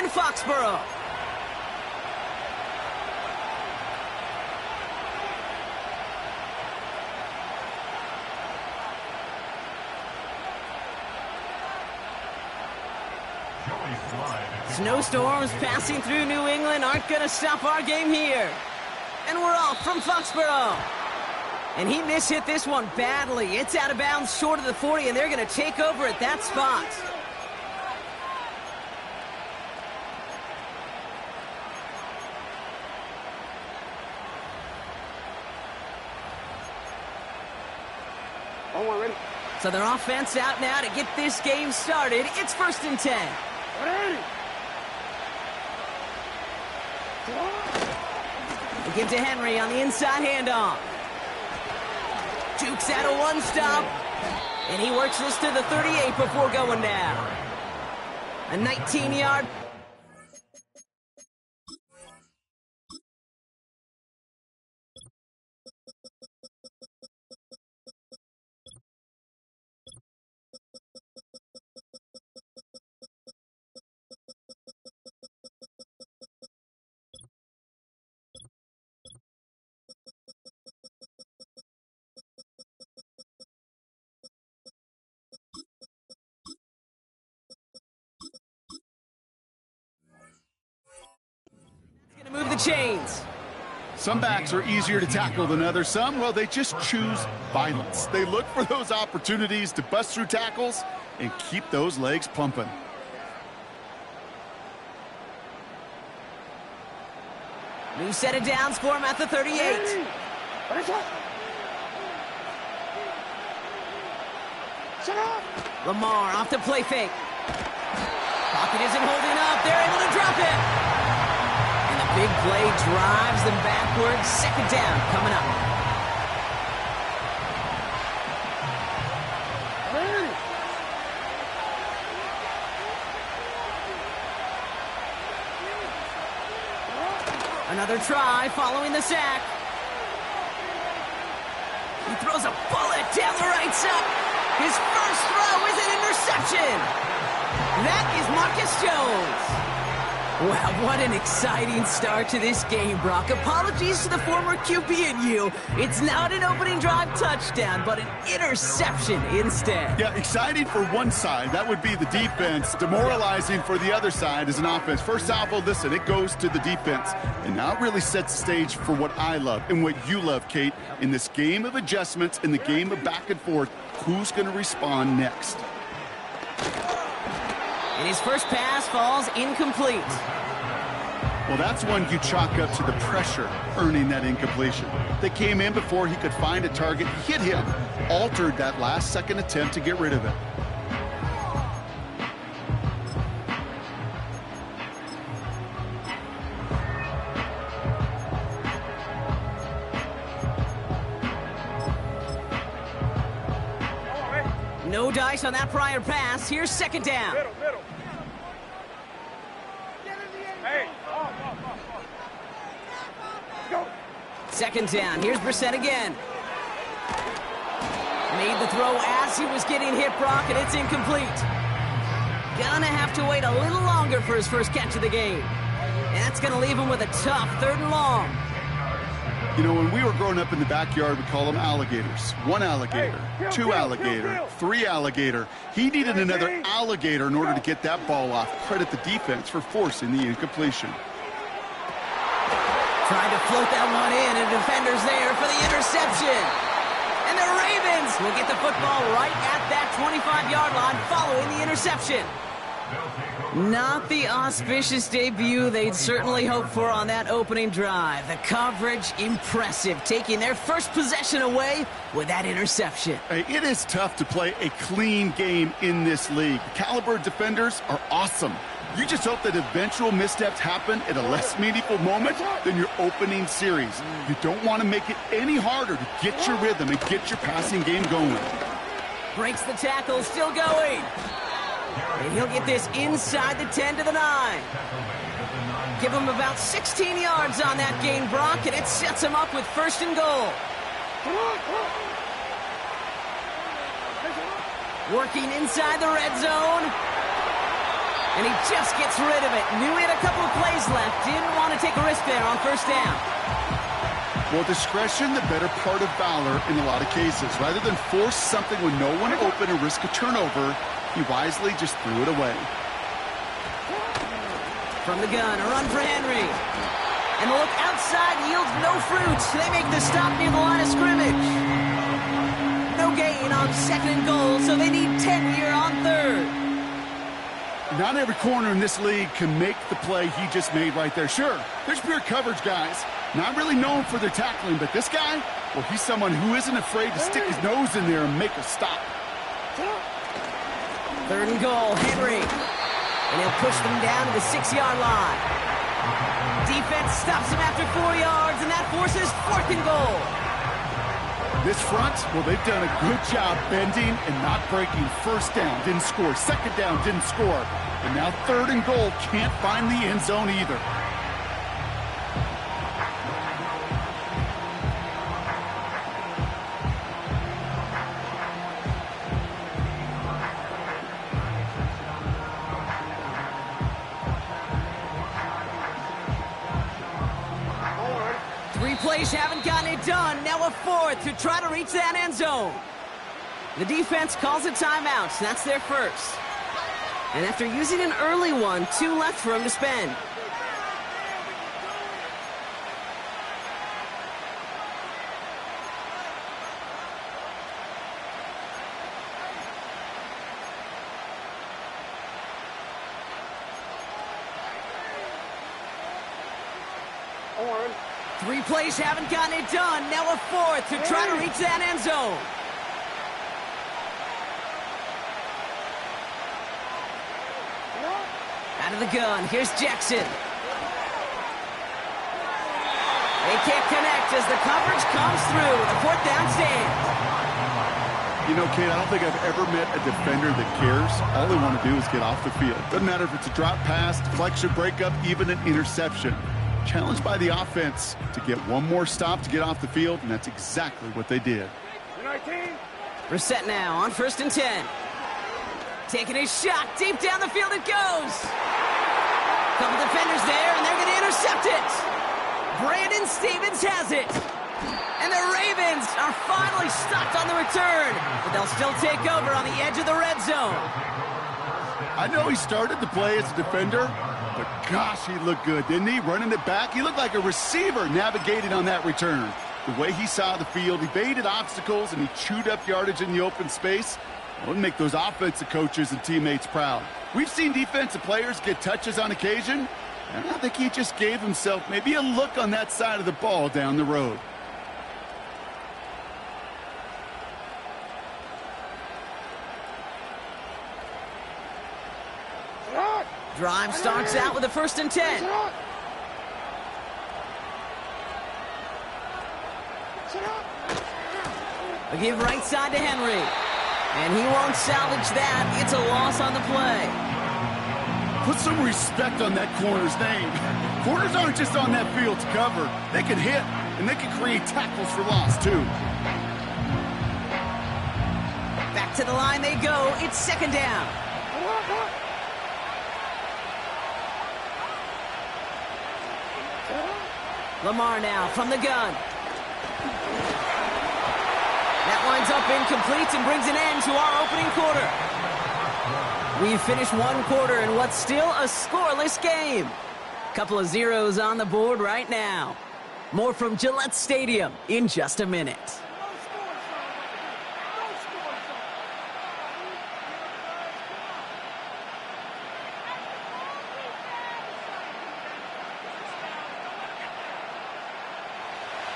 in Foxborough. Snowstorms passing through New England aren't going to stop our game here. And we're off from Foxborough. And he mishit this one badly. It's out of bounds short of the 40, and they're going to take over at that spot. Oh, we're ready. So their offense out now to get this game started. It's 1st and 10. Ready. They give to Henry on the inside handoff. Jukes out a one-stop. And he works this to the 38 before going down. A 19-yard. Move the chains. Some backs are easier to tackle than others. Some, well, they just choose violence. They look for those opportunities to bust through tackles and keep those legs pumping. New set of downs for him at the 38. Lamar off the play fake. Pocket isn't holding up. They're able to drop it. Big play drives them backwards. 2nd down coming up. Another try following the sack. He throws a bullet down the right side. His first throw is an interception. That is Marcus Jones. Wow, what an exciting start to this game, Brock. Apologies to the former QB and you. It's not an opening drive touchdown, but an interception instead. Yeah, exciting for one side. That would be the defense. Demoralizing for the other side as an offense. First salvo, listen, it goes to the defense. And now it really sets the stage for what I love and what you love, Kate. In this game of adjustments, in the game of back and forth, who's going to respond next? And his first pass falls incomplete. Well, that's one you chalk up to the pressure earning that incompletion. They came in before he could find a target, hit him, altered that last-second attempt to get rid of it. No dice on that prior pass. Here's 2nd down. Middle. Hey. Go. 2nd down. Here's Brissett again. Made the throw as he was getting hit, Brock, and it's incomplete. Gonna have to wait a little longer for his first catch of the game. And that's gonna leave him with a tough 3rd and long. You know, when we were growing up in the backyard, we call them alligators. 1 alligator, 2 alligator, 3 alligator. He needed another alligator in order to get that ball off. Credit the defense for forcing the incompletion. Trying to float that one in, and defender's there for the interception. And the Ravens will get the football right at that 25-yard line following the interception. Not the auspicious debut they'd certainly hoped for on that opening drive. The coverage, impressive, taking their first possession away with that interception. Hey, it is tough to play a clean game in this league. Caliber defenders are awesome. You just hope that eventual missteps happen at a less meaningful moment than your opening series. You don't want to make it any harder to get your rhythm and get your passing game going. Breaks the tackle, still going. And he'll get this inside the 10 to the 9. Give him about 16 yards on that gain, Brock, and it sets him up with 1st and goal. Working inside the red zone. And he just gets rid of it. Knew he had a couple of plays left. Didn't want to take a risk there on first down. Well, discretion, the better part of valor in a lot of cases. Rather than force something with no one open and risk a turnover, he wisely just threw it away. From the gun, a run for Henry. And the look outside yields no fruit. They make the stop near the line of scrimmage. No gain on second and goal, so they need 10 here on third. Not every corner in this league can make the play he just made right there. Sure, there's pure coverage guys. Not really known for their tackling, but this guy, well, he's someone who isn't afraid to stick his nose in there and make a stop. Third and goal, Henry. And he'll push them down to the 6-yard line. Defense stops him after 4 yards, and that forces fourth and goal. This front, well, they've done a good job bending and not breaking. First down, didn't score. Second down, didn't score. And now third and goal, can't find the end zone either. Plays haven't gotten it done. Now a fourth to try to reach that end zone. The defense calls a timeout. That's their first. And after using an early one, 2 left for him to spend. Orange. 3 plays haven't gotten it done. Now a fourth to try to reach that end zone. Out of the gun, here's Jackson. They can't connect as the coverage comes through. The fourth down stands. You know, Kate, I don't think I've ever met a defender that cares. All they want to do is get off the field. Doesn't matter if it's a drop pass, deflection, breakup, even an interception. Challenged by the offense to get one more stop to get off the field, and that's exactly what they did. We're set now on 1st and 10. Taking a shot deep down the field it goes. Couple defenders there, and they're going to intercept it. Brandon Stevens has it. And the Ravens are finally stopped on the return, but they'll still take over on the edge of the red zone. I know he started the play as a defender, but gosh, he looked good, didn't he? Running it back, he looked like a receiver navigating on that return. The way he saw the field, he evaded obstacles, and he chewed up yardage in the open space. It would make those offensive coaches and teammates proud. We've seen defensive players get touches on occasion, and I think he just gave himself maybe a look on that side of the ball down the road. Drive starts out with a 1st and 10. A give right side to Henry. And he won't salvage that. It's a loss on the play. Put some respect on that corner's name. Corners aren't just on that field to cover. They can hit, and they can create tackles for loss, too. Back to the line they go. It's 2nd down. Lamar now from the gun. That winds up incomplete and brings an end to our opening quarter. We've finished 1 quarter in what's still a scoreless game. Couple of zeros on the board right now. More from Gillette Stadium in just a minute.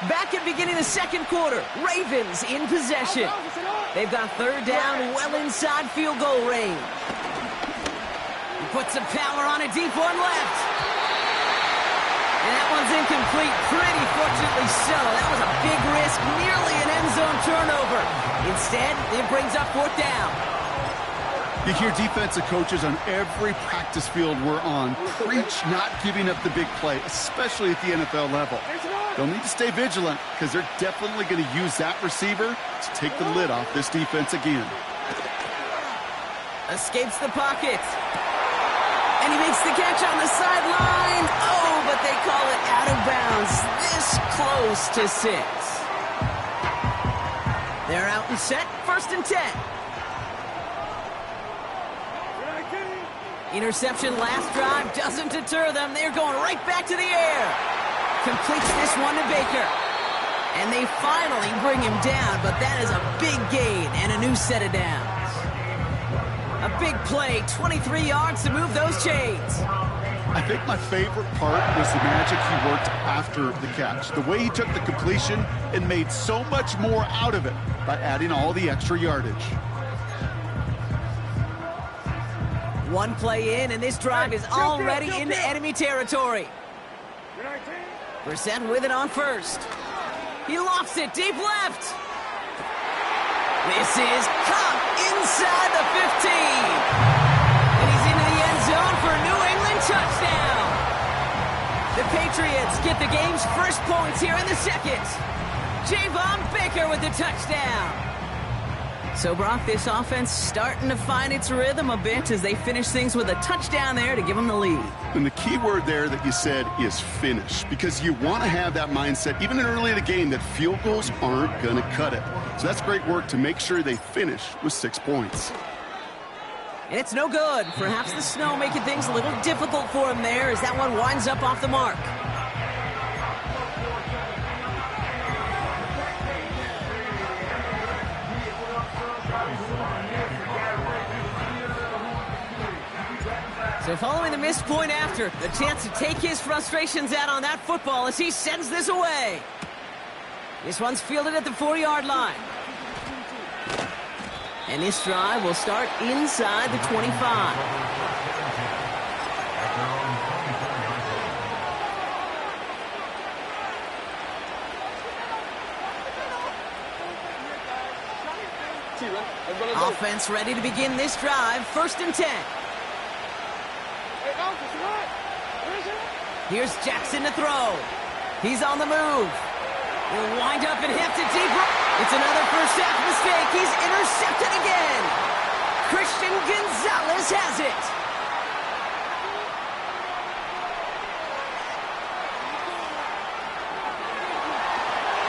Back at beginning of the 2nd quarter, Ravens in possession. They've got 3rd down well inside field goal range. He puts some power on a deep one left. And that one's incomplete, pretty fortunately so. That was a big risk, nearly an end zone turnover. Instead, it brings up 4th down. You hear defensive coaches on every practice field we're on preach not giving up the big play, especially at the NFL level. They'll need to stay vigilant because they're definitely going to use that receiver to take the lid off this defense again. Escapes the pocket. And he makes the catch on the sideline. Oh, but they call it out of bounds. This close to 6. They're out and set. 1st and 10. Interception last drive doesn't deter them. They're going right back to the air. Completes this one to Baker. And they finally bring him down, but that is a big gain and a new set of downs. A big play, 23 yards to move those chains. I think my favorite part was the magic he worked after the catch. The way he took the completion and made so much more out of it by adding all the extra yardage. One play in, and this drive is already into enemy territory. Brissett with it on 1st. He lofts it deep left. This is caught inside the 15. And he's into the end zone for a New England touchdown. The Patriots get the game's first points here in the 2nd. Javon Baker with the touchdown. So, Brock, this offense starting to find its rhythm a bit as they finish things with a touchdown there to give them the lead. And the key word there that you said is finish, because you want to have that mindset, even in early in the game, that field goals aren't going to cut it. So that's great work to make sure they finish with 6 points. And it's no good. Perhaps the snow making things a little difficult for him there as that one winds up off the mark. So following the missed point after, the chance to take his frustrations out on that football as he sends this away. This one's fielded at the 4-yard line. And this drive will start inside the 25. Offense ready to begin this drive. 1st and 10. Here's Jackson to throw. He's on the move. He'll wind up and hit it deep. It's another first half mistake. He's intercepted again. Christian Gonzalez has it.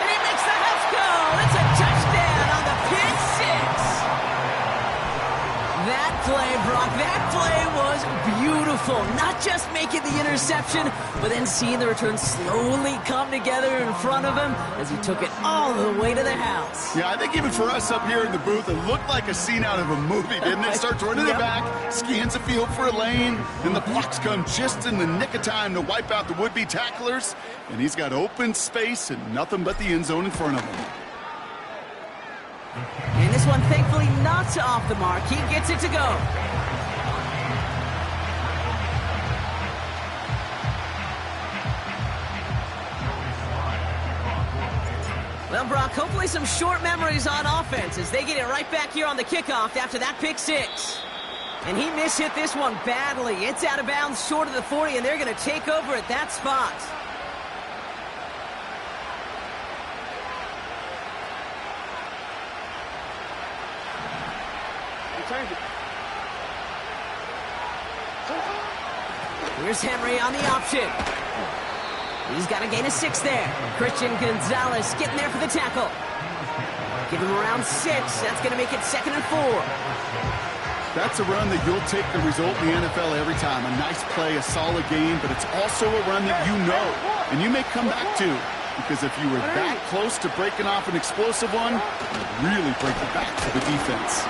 And he makes the house go. It's a touchdown on the pick 6. That play, Brock, that play was beautiful. Not just making the interception, but then seeing the return slowly come together in front of him as he took it all the way to the house. Yeah, I think even for us up here in the booth, it looked like a scene out of a movie, didn't it? Starts running it back, scans the field for a lane, and the blocks come just in the nick of time to wipe out the would-be tacklers, and he's got open space and nothing but the end zone in front of him. And this one, thankfully, not off the mark. He gets it to go. Well, Brock, hopefully some short memories on offense as they get it right back here on the kickoff after that pick 6. And he mishit this one badly. It's out of bounds short of the 40, and they're going to take over at that spot. Here's Henry on the option. He's got a gain of 6 there. Christian Gonzalez getting there for the tackle. Give him around 6. That's going to make it 2nd and 4. That's a run that you'll take the result in the NFL every time. A nice play, a solid game, but it's also a run that you know, and you may come back to, because if you were that close to breaking off an explosive one, you really break the back for the defense.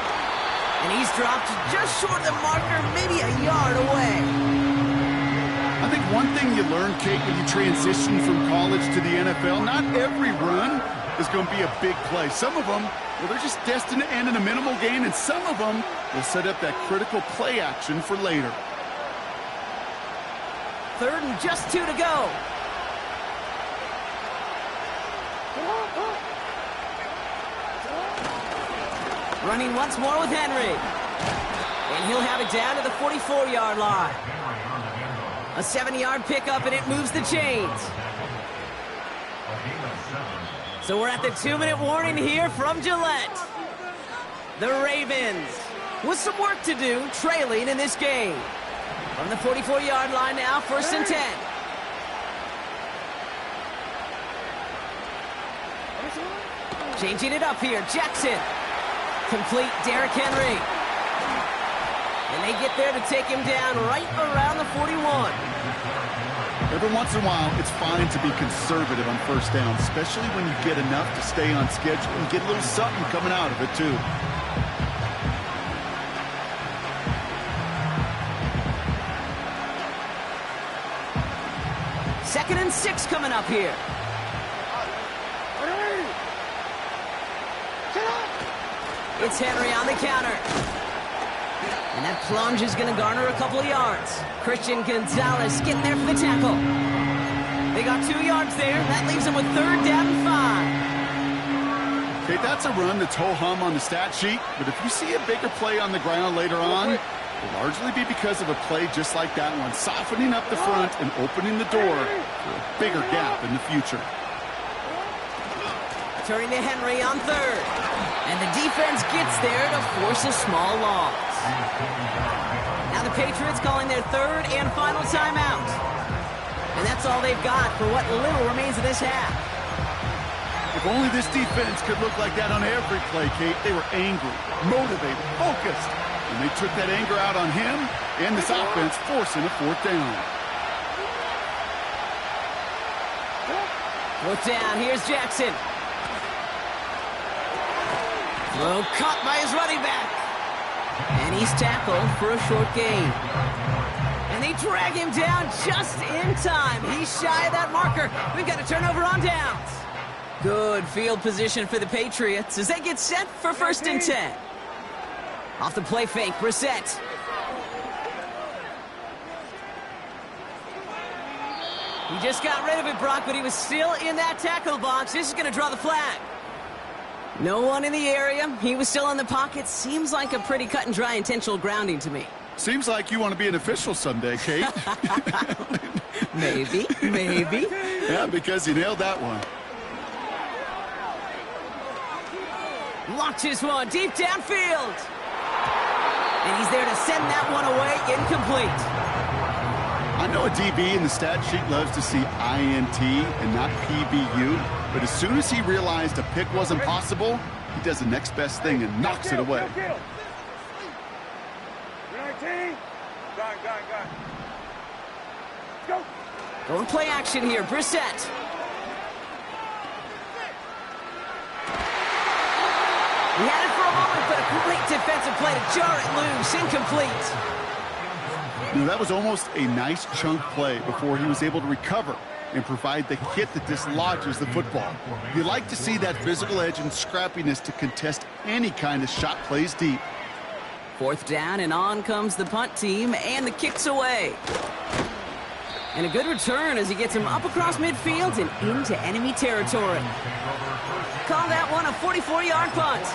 And he's dropped just short of the marker, maybe a yard away. I think one thing you learn, Kate, when you transition from college to the NFL, not every run is going to be a big play. Some of them, well, they're just destined to end in a minimal gain, and some of them will set up that critical play action for later. 3rd and just 2 to go. Running once more with Henry. And he'll have it down to the 44-yard line. A 7-yard pickup, and it moves the chains. So we're at the 2-minute warning here from Gillette. The Ravens with some work to do, trailing in this game. From the 44-yard line now, 1st and 10. Changing it up here, Jackson. Complete, Derrick Henry. And they get there to take him down right around the 41. Every once in a while, it's fine to be conservative on 1st down, especially when you get enough to stay on schedule and get a little something coming out of it, too. Second and 6 coming up here. It's Henry on the counter. And that plunge is going to garner a couple of yards. Christian Gonzalez getting there for the tackle. They got 2 yards there. That leaves them with 3rd down and 5. Okay, that's a run that's ho-hum on the stat sheet, but if you see a bigger play on the ground later on, it'll largely be because of a play just like that one, softening up the front and opening the door for a bigger gap in the future. Turning to Henry on 3rd. And the defense gets there to force a small loss. Now the Patriots calling their 3rd and final timeout. And that's all they've got for what little remains of this half. If only this defense could look like that on every play, Kate. They were angry, motivated, focused. And they took that anger out on him and this offense, forcing a 4th down. 4th down, here's Jackson. Throw caught by his running back. And he's tackled for a short gain. And they drag him down just in time. He's shy of that marker. We've got a turnover on downs. Good field position for the Patriots as they get set for 1st and 10. Off the play fake, Brissett. He just got rid of it, Brock, but he was still in that tackle box. This is going to draw the flag. No one in the area. He was still in the pocket. Seems like a pretty cut and dry intentional grounding to me. Seems like you want to be an official someday, Kate. Maybe. Yeah, because you nailed that one. Launches one deep downfield. And he's there to send that one away, incomplete. I know a DB in the stat sheet loves to see INT and not PBU, but as soon as he realized a pick wasn't possible, he does the next best thing and knocks it away. Going play action here, Brissett. He had it for a moment, but a great defensive play to jar it loose, incomplete. Now, that was almost a nice chunk play before he was able to recover and provide the hit that dislodges the football. You like to see that physical edge and scrappiness to contest any kind of shot plays deep. 4th down, and on comes the punt team, and the kick's away. And a good return as he gets him up across midfield and into enemy territory. Call that one a 44-yard punt.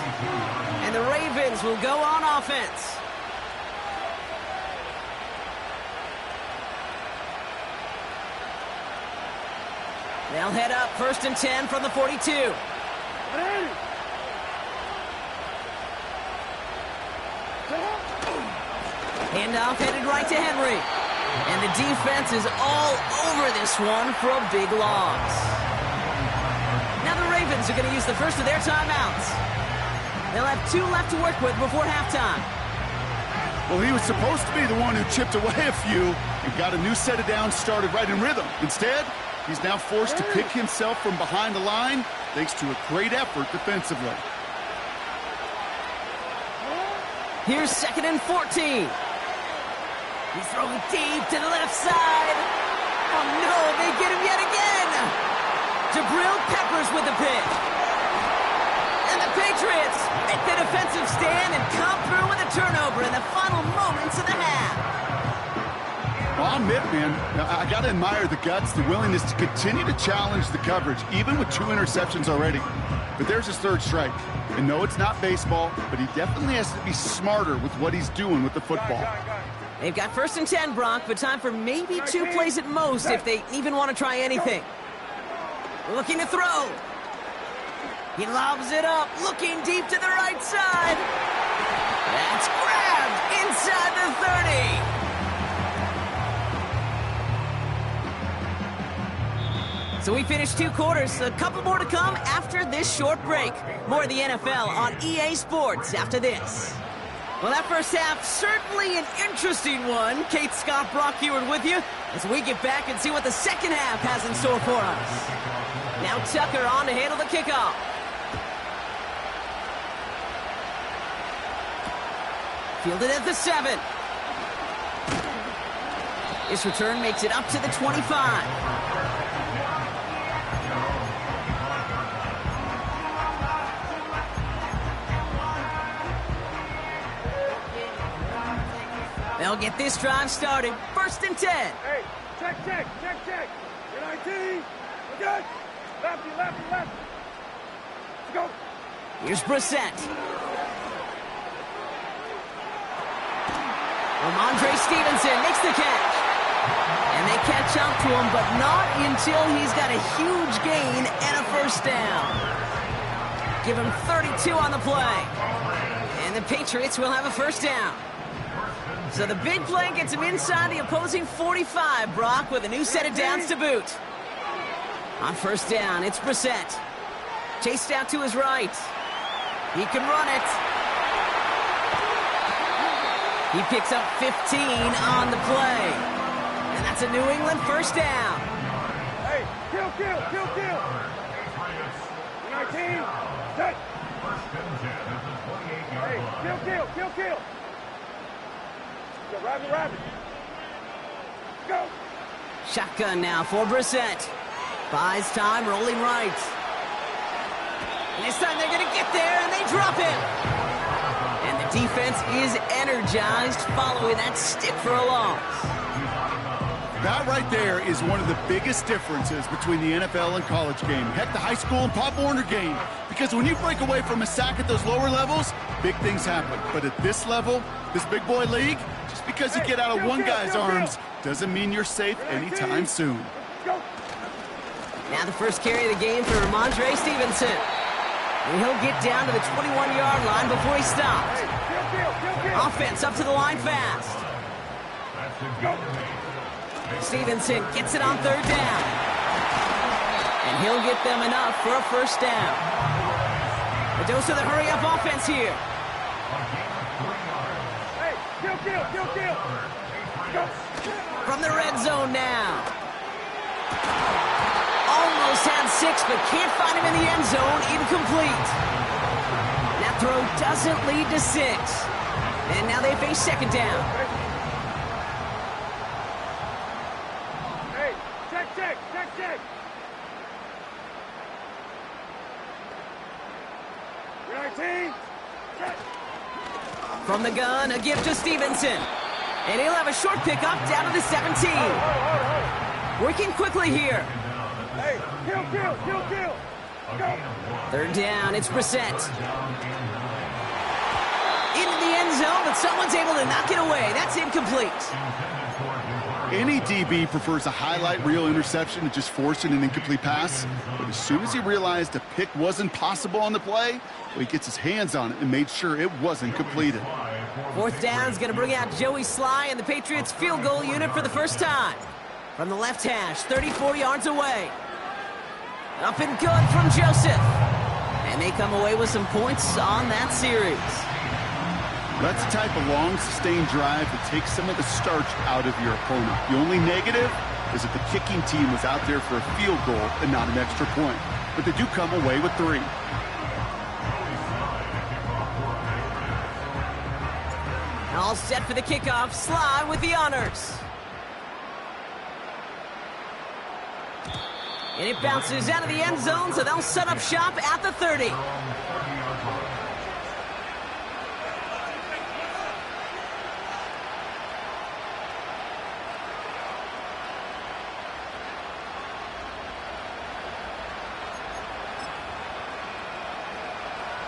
And the Ravens will go on offense. They'll head up 1st and 10 from the 42. Handoff headed right to Henry. And the defense is all over this one for a big loss. Now the Ravens are going to use the first of their timeouts. They'll have 2 left to work with before halftime. Well, he was supposed to be the one who chipped away a few and got a new set of downs started right in rhythm. Instead, he's now forced to pick himself from behind the line thanks to a great effort defensively. Here's 2nd and 14. He's throwing deep to the left side. Oh, no, they get him yet again. Jabril Peppers with the pick. And the Patriots make the defensive stand and come through with a turnover in the final moments of the half. Well, I'll admit, man, I got to admire the guts, the willingness to continue to challenge the coverage, even with 2 interceptions already. But there's his 3rd strike. And no, it's not baseball, but he definitely has to be smarter with what he's doing with the football. They've got 1st and 10, Brock, but time for maybe 2 plays at most if they even want to try anything. Looking to throw. He lobs it up, looking deep to the right side. That's grabbed inside the 30. So we finished 2 quarters. A couple more to come after this short break. More of the NFL on EA Sports after this. Well, that first half, certainly an interesting one. Kate, Scott, Brock Heward with you as we get back and see what the second half has in store for us. Now Tucker on to handle the kickoff. Fielded at the 7. This return makes it up to the 25. They'll get this drive started. 1st and 10. Hey, check. You're 19. We're good. Lefty. Let's go. Here's Brissett. Ramondre Stevenson makes the catch. And they catch up to him, but not until he's got a huge gain and a first down. Give him 32 on the play. And the Patriots will have a first down. So the big play gets him inside the opposing 45, Brock, with a new set of downs to boot. On first down, it's Brissett. Chased out to his right. He can run it. He picks up 15 on the play. And that's a New England first down. Hey, kill. 19. Set. Hey, kill. Go, rabbit. Go. Shotgun now for Brissett. Buys time, rolling right. And this time they're going to get there, and they drop him. And the defense is energized following that stick for a loss. That right there is one of the biggest differences between the NFL and college game. Heck, the high school and Pop Warner game. Because when you break away from a sack at those lower levels, big things happen. But at this level, this big boy league, just because you get out of one guy's arms doesn't mean you're safe anytime soon. Now the first carry of the game for Ramondre Stevenson. And he'll get down to the 21-yard line before he stops. Offense up to the line fast. Stevenson gets it on 3rd down. And he'll get them enough for a first down. A dose of the hurry-up offense here. Kill. From the red zone now. Almost had 6, but can't find him in the end zone. Incomplete. That throw doesn't lead to 6. And now they face 2nd down. Hey, check. You're 19. Set. From the gun, a gift to Stevenson. And he'll have a short pickup down to the 17. Working quickly here. Hey, kill. Go. 3rd down, it's Brissett. Into the end zone, but someone's able to knock it away. That's incomplete. Any DB prefers a highlight reel interception to just forcing an incomplete pass. But as soon as he realized a pick wasn't possible on the play, well, he gets his hands on it and made sure it wasn't completed. 4th down is going to bring out Joey Sly and the Patriots field goal unit for the first time. From the left hash, 34 yards away. Up and good from Joseph. And they come away with some points on that series. That's the type of long, sustained drive that takes some of the starch out of your opponent. The only negative is that the kicking team was out there for a field goal and not an extra point. But they do come away with 3. All set for the kickoff. Sly with the honors. And it bounces out of the end zone, so they'll set up shop at the 30.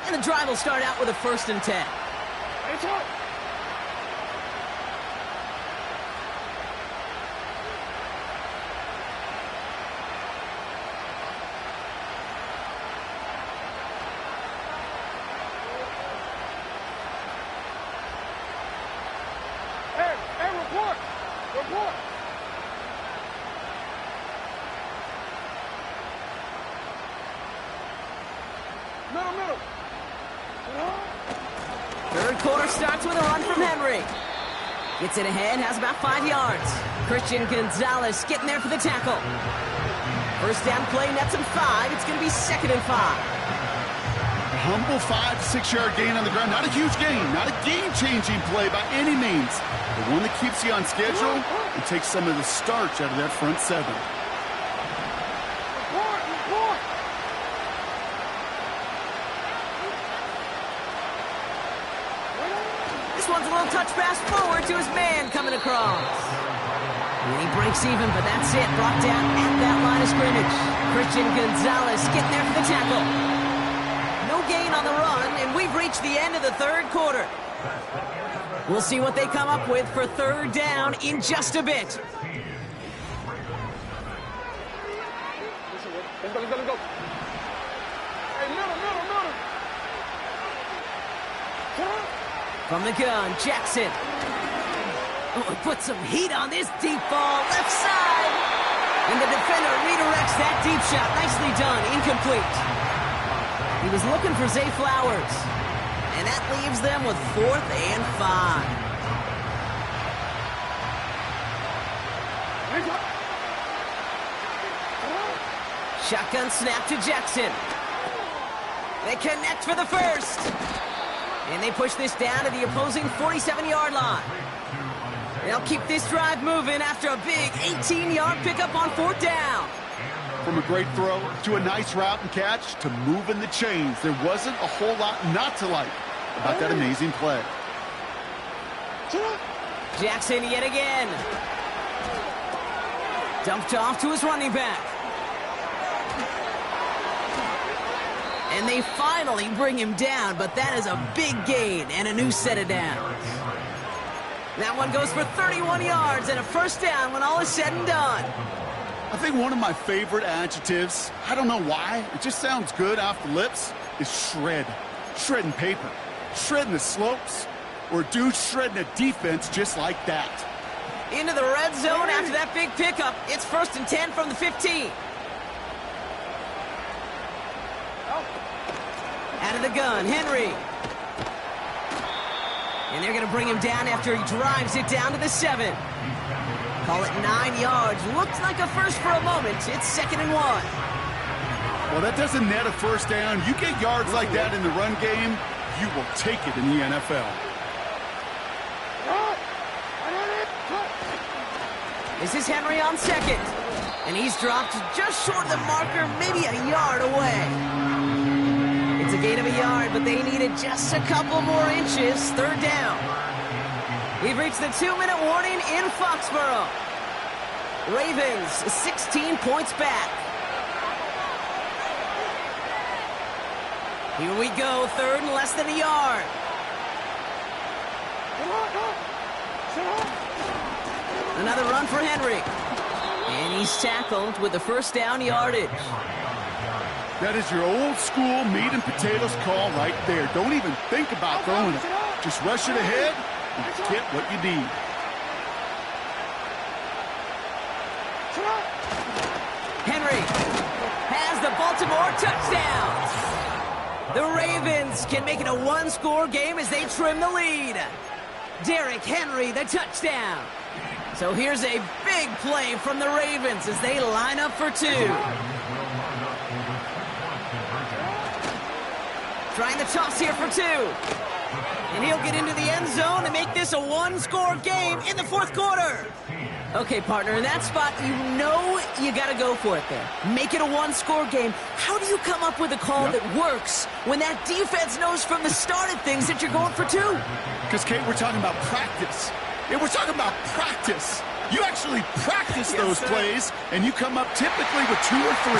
And the drive will start out with a 1st and 10. Report. Middle. Third quarter starts with a run from Henry. Gets it ahead, has about 5 yards. Christian Gonzalez getting there for the tackle. First down play, nets him 5. It's going to be 2nd and 5. A humble 5 to 6 yard gain on the ground. Not a huge gain, not a game-changing play by any means. But one that keeps you on schedule and takes some of the starch out of that front 7. One's a little touch pass forward to his man coming across. And he breaks even, but that's it. Brought down at that line of scrimmage. Christian Gonzalez getting there for the tackle. No gain on the run, and we've reached the end of the third quarter. We'll see what they come up with for third down in just a bit. Let's go. Hey, middle. From the gun, Jackson. Oh, he put some heat on this deep ball, left side. And the defender redirects that deep shot. Nicely done, incomplete. He was looking for Zay Flowers. And that leaves them with 4th and 5. Shotgun snap to Jackson. They connect for the first. And they push this down to the opposing 47-yard line. They'll keep this drive moving after a big 18-yard pickup on 4th down. From a great throw to a nice route and catch to moving the chains, there wasn't a whole lot not to like about that amazing play. Jackson yet again. Dumped off to his running back. And they finally bring him down, but that is a big gain and a new set of downs. That one goes for 31 yards and a first down when all is said and done. I think one of my favorite adjectives, I don't know why, it just sounds good off the lips, is shred. Shredding paper, shredding the slopes, or a dude shredding a defense just like that. Into the red zone after that big pickup. It's 1st and 10 from the 15. Out of the gun, Henry. And they're going to bring him down after he drives it down to the 7. Call it 9 yards. Looked like a first for a moment. It's 2nd and 1. Well, that doesn't net a first down. You get yards like that in the run game, you will take it in the NFL. This is Henry on 2nd. And he's dropped just short of the marker, maybe a yard away. It's a gain of a yard, but they needed just a couple more inches. 3rd down. We've reached the 2-minute warning in Foxborough. Ravens 16 points back. Here we go, 3rd and less than a yard. Another run for Henry. And he's tackled with the first down yardage. That is your old school meat and potatoes call right there. Don't even think about throwing it. Just rush it ahead and get what you need. Henry has the Baltimore touchdown. The Ravens can make it a 1-score game as they trim the lead. Derrick Henry, the touchdown. So here's a big play from the Ravens as they line up for 2. Trying the toss here for 2. And he'll get into the end zone and make this a 1-score game in the 4th quarter. Okay, partner, in that spot, you know you got to go for it there. Make it a 1-score game. How do you come up with a call that works when that defense knows from the start of things that you're going for 2? Because, Kate, we're talking about practice. Yeah, we're talking about practice. You actually practice those plays, and you come up typically with 2 or 3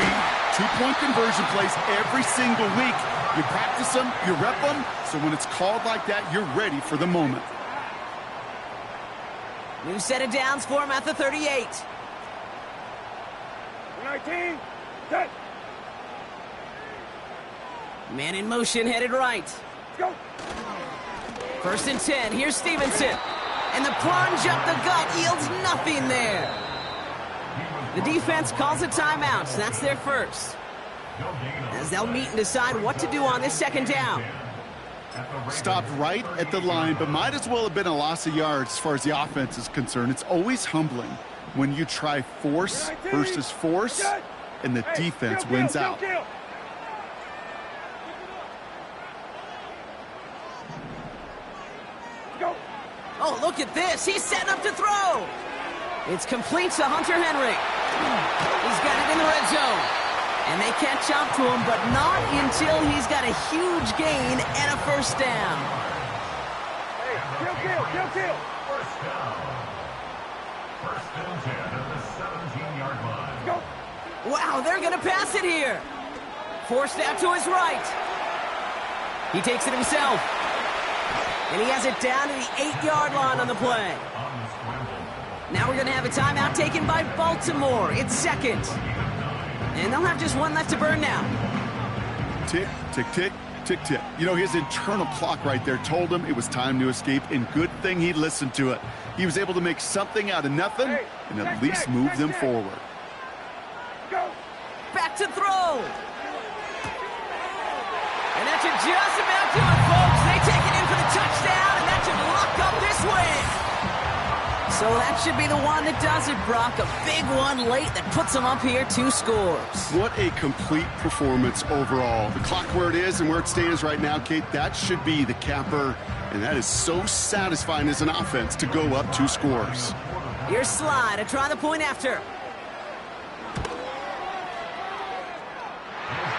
2-point conversion plays every single week. You practice them, you rep them, so when it's called like that, you're ready for the moment. New set of downs for him at the 38. 19, set. Man in motion, headed right. Go. 1st and 10, here's Stevenson. And the plunge up the gut yields nothing there. The defense calls a timeout, so that's their first. as they'll meet and decide what to do on this second down. Stopped right at the line, but might as well have been a loss of yards as far as the offense is concerned. It's always humbling when you try force versus force, and the defense wins out. Oh, look at this. He's setting up to throw. It's complete to Hunter Henry. He's got it in the red zone. And they catch up to him, but not until he's got a huge gain and a first down. Hey, kill. First down. First and 10 at the 17-yard line. Go. Wow, they're going to pass it here. Forced out to his right. He takes it himself. And he has it down to the 8-yard line on the play. Now we're going to have a timeout taken by Baltimore. It's second. And they'll have just one left to burn now. Tick, tick, tick, tick, tick. You know, his internal clock right there told him it was time to escape, and good thing he listened to it. He was able to make something out of nothing and at least move them forward. Go. Back to throw. And that should just about do it, folks. They take it in for the touchdown, and that should lock up this win. So that should be the one that does it, Brock. A big one late that puts them up here 2 scores. What a complete performance overall. The clock where it is and where it stands right now, Kate, that should be the capper. And that is so satisfying as an offense to go up 2 scores. Here's Sly to try the point after.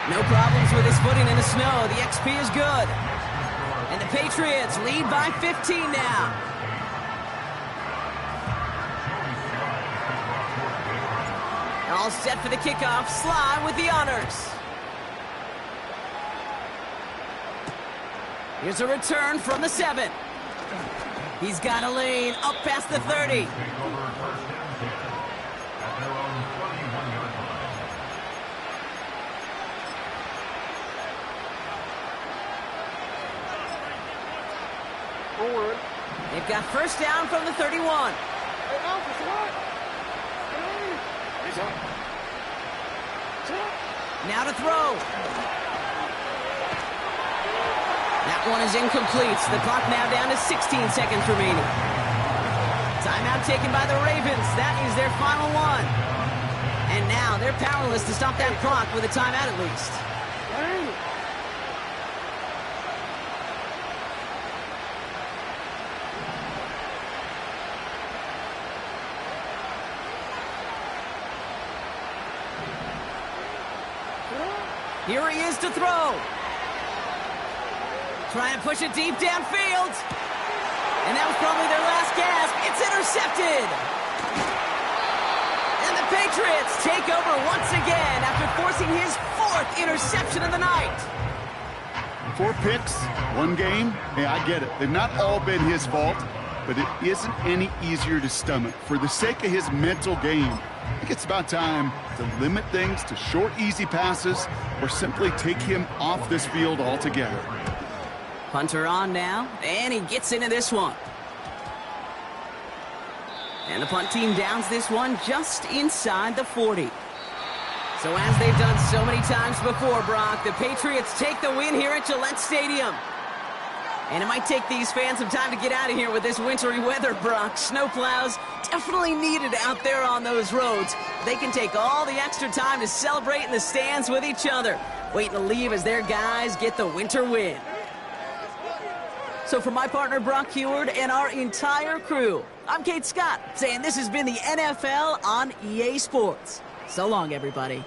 No problems with his footing in the snow. The XP is good. And the Patriots lead by 15 now. All set for the kickoff. Sly with the honors. Here's a return from the 7. He's got a lane up past the 30. Forward. They've got first down from the 31. Hey, Alpha, what? Now to throw. That one is incomplete. The clock now down to 16 seconds remaining. Timeout taken by the Ravens. That is their final one. And now they're powerless to stop that clock with a timeout at least. Here he is to throw. Trying to push it deep downfield. And that was probably their last gasp. It's intercepted. And the Patriots take over once again after forcing his 4th interception of the night. 4 picks, 1 game. Hey, I get it. They've not all been his fault, but it isn't any easier to stomach. For the sake of his mental game, I think it's about time to limit things to short, easy passes or simply take him off this field altogether. Punter on now, and he gets into this one. And the punt team downs this one just inside the 40. So as they've done so many times before, Brock, the Patriots take the win here at Gillette Stadium. And it might take these fans some time to get out of here with this wintry weather, Brock. Snowplows definitely needed out there on those roads. They can take all the extra time to celebrate in the stands with each other, waiting to leave as their guys get the winter win. So for my partner, Brock Heward, and our entire crew, I'm Kate Scott, saying this has been the NFL on EA Sports. So long, everybody.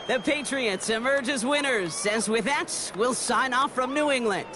The Patriots emerge as winners, as with that, we'll sign off from New England.